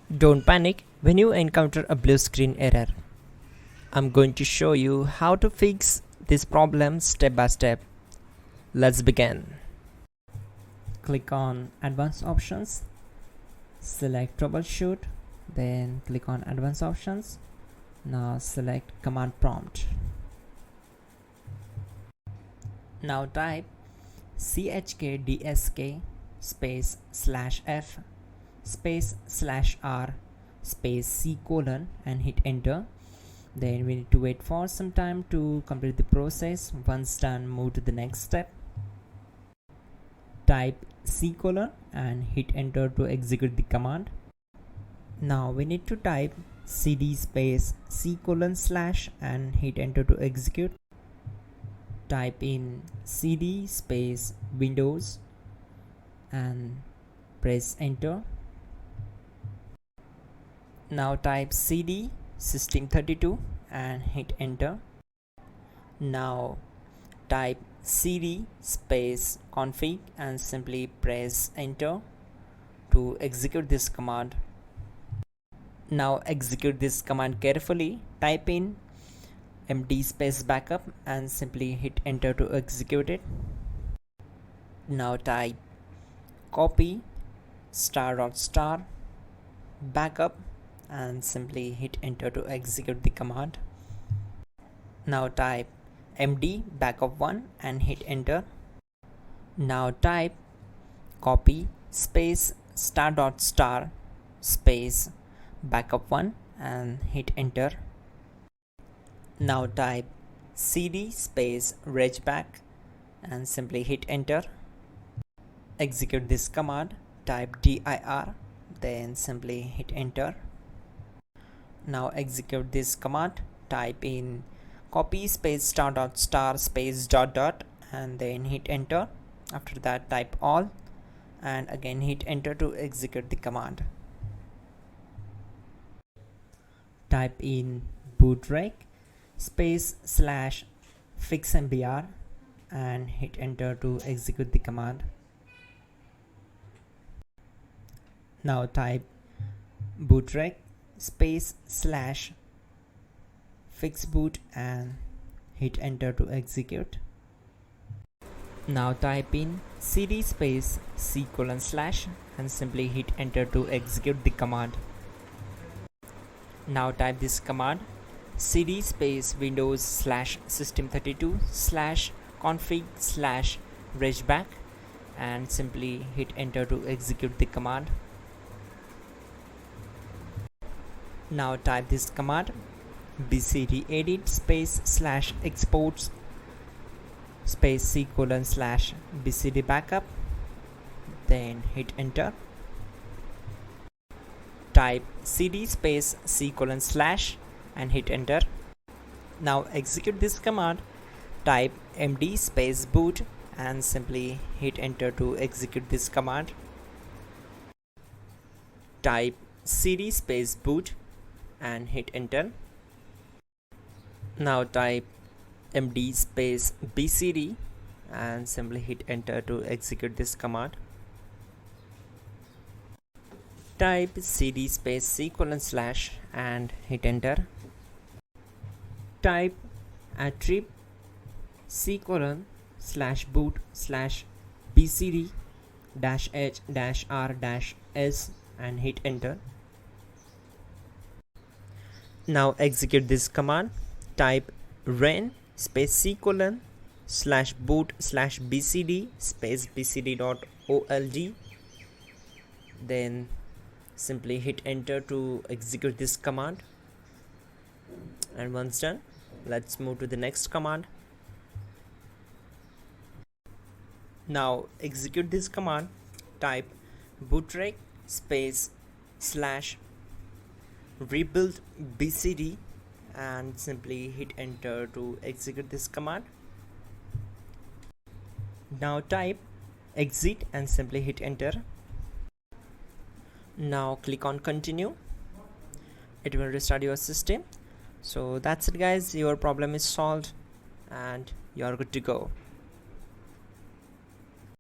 Don't panic when you encounter a blue screen error. I'm going to show you how to fix this problem step by step. Let's begin. Click on Advanced Options, select Troubleshoot, then click on Advanced Options. Now select Command Prompt. Now type chkdsk space /f space /r space c : and hit enter. Then we need to wait for some time to complete the process. Once done, move to the next step. Type c : and hit enter to execute the command. Now we need to type cd space c : / and hit enter to execute. Type in cd space Windows and press enter. Now type cd system32 and hit enter. Now type cd space config and simply press enter to execute this command. Now execute this command carefully. Type in md space backup and simply hit enter to execute it. Now type copy ** backup and simply hit enter to execute the command. Now type md backup1 and hit enter. Now type copy space ** space backup1 and hit enter. Now type cd space regback and simply hit enter. Execute this command. Type dir, then simply hit enter. Now execute this command. Type in copy space ** space ... and then hit enter. After that type all and again hit enter to execute the command. Type in bootrec space /fixmbr and hit enter to execute the command. Now type bootrec space /fixboot and hit enter to execute. Now type in cd space c : / and simply hit enter to execute the command. Now type this command cd space Windows /system32 /config /regback and simply hit enter to execute the command. Now type this command bcd edit space /exports space c : / bcd backup, then hit enter. Type cd space c : / and hit enter. Now execute this command. Type md space boot and simply hit enter to execute this command. Type cd space boot and hit enter. Now type md space bcd and simply hit enter to execute this command. Type cd space c : / and hit enter. Type attrib c : / boot / bcd -h -r -s and hit enter. Now execute this command. Type ren space c : / boot / bcd space bcd.old, then simply hit enter to execute this command. And once done, let's move to the next command. Now execute this command. Type bootrec space /rebuild bcd and simply hit enter to execute this command. Now type exit and simply hit enter. Now click on continue. It will restart your system. So that's it guys, your problem is solved and you're good to go.